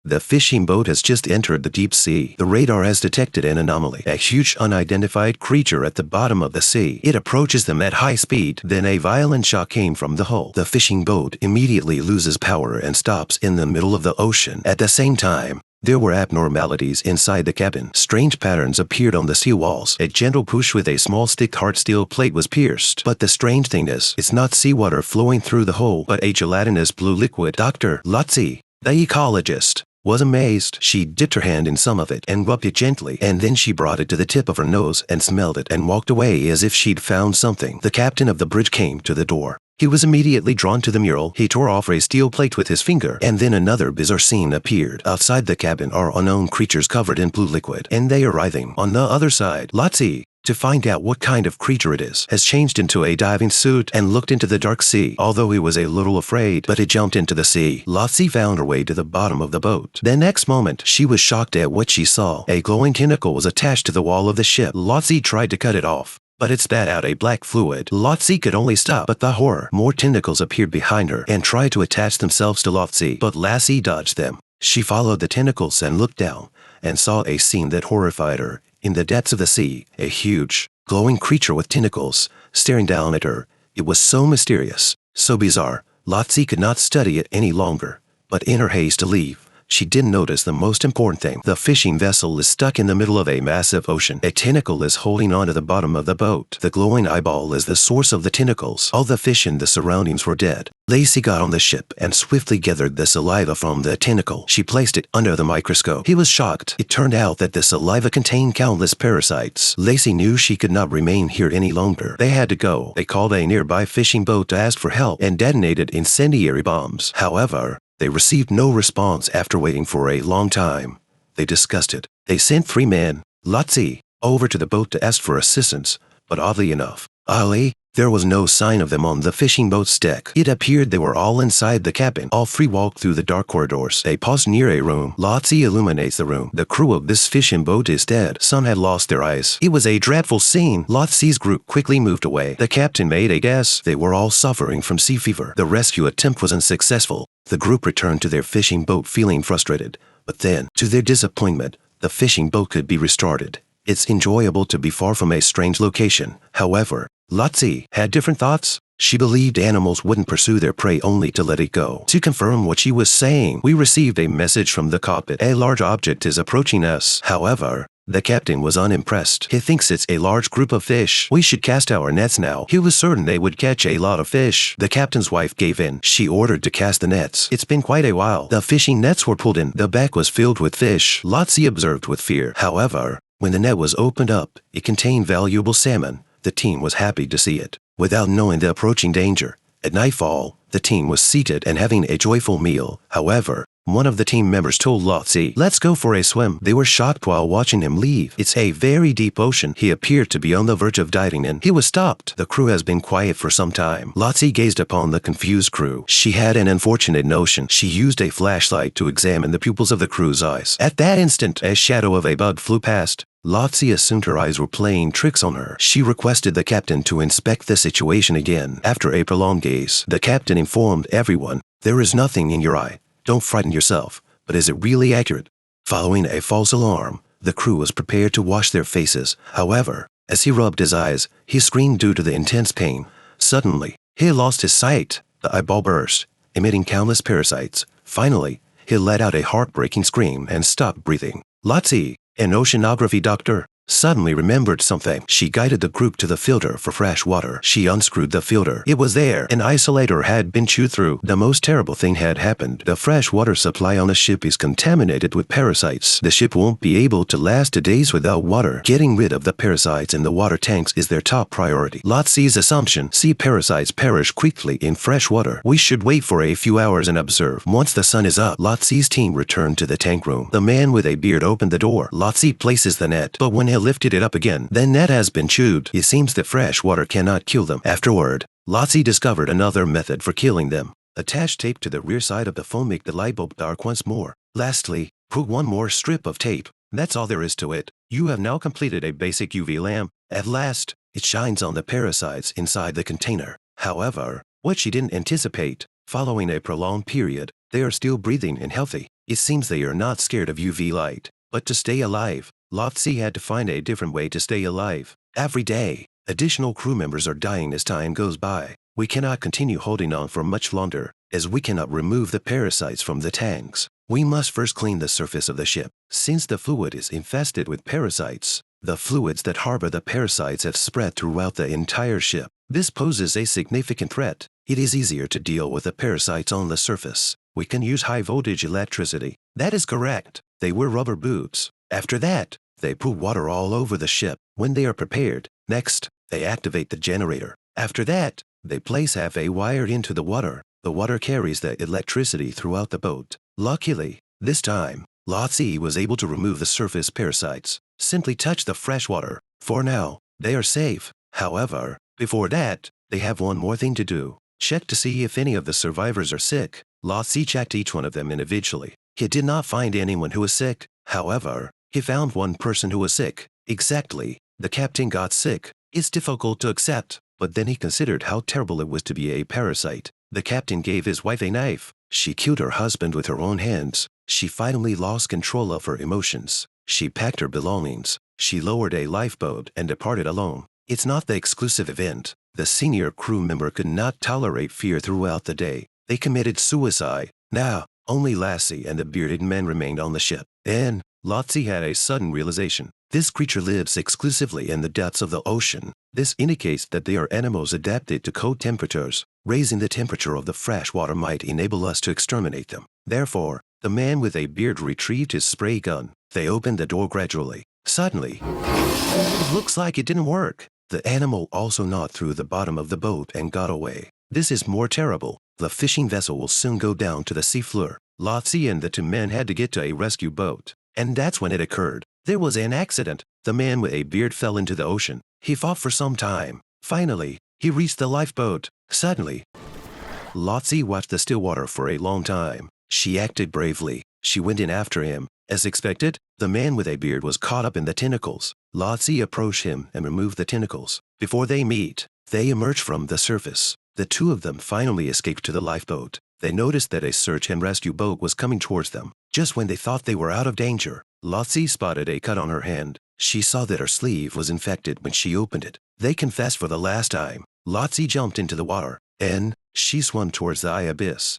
The fishing boat has just entered the deep sea. The radar has detected an anomaly, a huge unidentified creature at the bottom of the sea. It approaches them at high speed. Then a violent shock came from the hull. The fishing boat immediately loses power and stops in the middle of the ocean. At the same time, there were abnormalities inside the cabin. Strange patterns appeared on the sea walls. A gentle push with a small stick hard steel plate was pierced. But the strange thing is, it's not seawater flowing through the hole, but a gelatinous blue liquid. Dr. Laci, the ecologist, was amazed. She dipped her hand in some of it and rubbed it gently, and then she brought it to the tip of her nose and smelled it and walked away as if she'd found something. The captain of the bridge came to the door. He was immediately drawn to the mural. He tore off a steel plate with his finger, and then another bizarre scene appeared. Outside the cabin are unknown creatures covered in blue liquid, and they are writhing. On the other side, Laci, to find out what kind of creature it is, has changed into a diving suit and looked into the dark sea. Although he was a little afraid, but he jumped into the sea. Laci found her way to the bottom of the boat. The next moment, she was shocked at what she saw. A glowing tentacle was attached to the wall of the ship. Laci tried to cut it off, but it spat out a black fluid. Laci could only stop, but the horror. More tentacles appeared behind her and tried to attach themselves to Laci, but Laci dodged them. She followed the tentacles and looked down, and saw a scene that horrified her. In the depths of the sea, a huge, glowing creature with tentacles, staring down at her. It was so mysterious, so bizarre, Laci could not study it any longer. But in her haste to leave, she didn't notice the most important thing. The fishing vessel is stuck in the middle of a massive ocean. A tentacle is holding onto the bottom of the boat. The glowing eyeball is the source of the tentacles. All the fish in the surroundings were dead. Laci got on the ship and swiftly gathered the saliva from the tentacle. She placed it under the microscope. He was shocked. It turned out that the saliva contained countless parasites. Laci knew she could not remain here any longer. They had to go. They called a nearby fishing boat to ask for help and detonated incendiary bombs. However, they received no response after waiting for a long time. They discussed it. They sent 3 men, Laci, over to the boat to ask for assistance, but oddly enough, there was no sign of them on the fishing boat's deck. It appeared they were all inside the cabin. All 3 walked through the dark corridors. They paused near a room. Laci illuminates the room. The crew of this fishing boat is dead. Some had lost their eyes. It was a dreadful scene. Laci's group quickly moved away. The captain made a guess. They were all suffering from sea fever. The rescue attempt was unsuccessful. The group returned to their fishing boat feeling frustrated. But then, to their disappointment, the fishing boat could be restarted. It's enjoyable to be far from a strange location. However, Laci had different thoughts. She believed animals wouldn't pursue their prey only to let it go. To confirm what she was saying, we received a message from the cockpit. A large object is approaching us. However, the captain was unimpressed. He thinks it's a large group of fish. We should cast our nets now. He was certain they would catch a lot of fish. The captain's wife gave in. She ordered to cast the nets. It's been quite a while. The fishing nets were pulled in. The back was filled with fish. Laci observed with fear. However, when the net was opened up, it contained valuable salmon. The team was happy to see it. Without knowing the approaching danger, at nightfall, the team was seated and having a joyful meal. However, one of the team members told Laci, "Let's go for a swim." They were shocked while watching him leave. It's a very deep ocean. He appeared to be on the verge of diving in. He was stopped. The crew has been quiet for some time. Laci gazed upon the confused crew. She had an unfortunate notion. She used a flashlight to examine the pupils of the crew's eyes. At that instant, a shadow of a bug flew past. Laci assumed her eyes were playing tricks on her. She requested the captain to inspect the situation again. After a prolonged gaze, the captain informed everyone, "There is nothing in your eye. Don't frighten yourself, but is it really accurate?" Following a false alarm, the crew was prepared to wash their faces. However, as he rubbed his eyes, he screamed due to the intense pain. Suddenly, he lost his sight. The eyeball burst, emitting countless parasites. Finally, he let out a heartbreaking scream and stopped breathing. Laci, an oceanography doctor, suddenly remembered something. She guided the group to the filter for fresh water. She unscrewed the filter. It was there. An isolator had been chewed through. The most terrible thing had happened. The fresh water supply on the ship is contaminated with parasites. The ship won't be able to last 2 days without water. Getting rid of the parasites in the water tanks is their top priority. Laci's assumption, sea parasites perish quickly in fresh water. We should wait for a few hours and observe. Once the sun is up, Laci's team returned to the tank room. The man with a beard opened the door. Laci places the net, but when he lifted it up again, the net has been chewed. It seems that fresh water cannot kill them. Afterward, Laci discovered another method for killing them. Attach tape to the rear side of the phone, make the light bulb dark once more. Lastly, put one more strip of tape. That's all there is to it. You have now completed a basic UV lamp. At last, it shines on the parasites inside the container. However, what she didn't anticipate, following a prolonged period, they are still breathing and healthy. It seems they are not scared of UV light. But to stay alive, Laci had to find a different way to stay alive. Every day, additional crew members are dying as time goes by. We cannot continue holding on for much longer, as we cannot remove the parasites from the tanks. We must first clean the surface of the ship, since the fluid is infested with parasites. The fluids that harbor the parasites have spread throughout the entire ship. This poses a significant threat. It is easier to deal with the parasites on the surface. We can use high-voltage electricity. That is correct. They wear rubber boots. After that, they put water all over the ship. When they are prepared, next, they activate the generator. After that, they place half a wire into the water. The water carries the electricity throughout the boat. Luckily, this time, Laci was able to remove the surface parasites. Simply touch the fresh water. For now, they are safe. However, before that, they have one more thing to do. Check to see if any of the survivors are sick. Laci checked each one of them individually. He did not find anyone who was sick. However, he found one person who was sick. Exactly. The captain got sick. It's difficult to accept, but then he considered how terrible it was to be a parasite. The captain gave his wife a knife. She killed her husband with her own hands. She finally lost control of her emotions. She packed her belongings. She lowered a lifeboat and departed alone. It's not the exclusive event. The senior crew member could not tolerate fear throughout the day. They committed suicide. Now, only Laci and the bearded man remained on the ship. Then, Laci had a sudden realization. This creature lives exclusively in the depths of the ocean. This indicates that they are animals adapted to cold temperatures. Raising the temperature of the fresh water might enable us to exterminate them. Therefore, the man with a beard retrieved his spray gun. They opened the door gradually. Suddenly, it looks like it didn't work. The animal also gnawed through the bottom of the boat and got away. This is more terrible. The fishing vessel will soon go down to the seafloor. Laci and the two men had to get to a rescue boat. And that's when it occurred. There was an accident. The man with a beard fell into the ocean. He fought for some time. Finally, he reached the lifeboat. Suddenly, Laci watched the still water for a long time. She acted bravely. She went in after him. As expected, the man with a beard was caught up in the tentacles. Laci approached him and removed the tentacles. Before they meet, they emerge from the surface. The two of them finally escaped to the lifeboat. They noticed that a search and rescue boat was coming towards them. Just when they thought they were out of danger, Laci spotted a cut on her hand. She saw that her sleeve was infected when she opened it. They confessed for the last time. Laci jumped into the water, and she swam towards the abyss.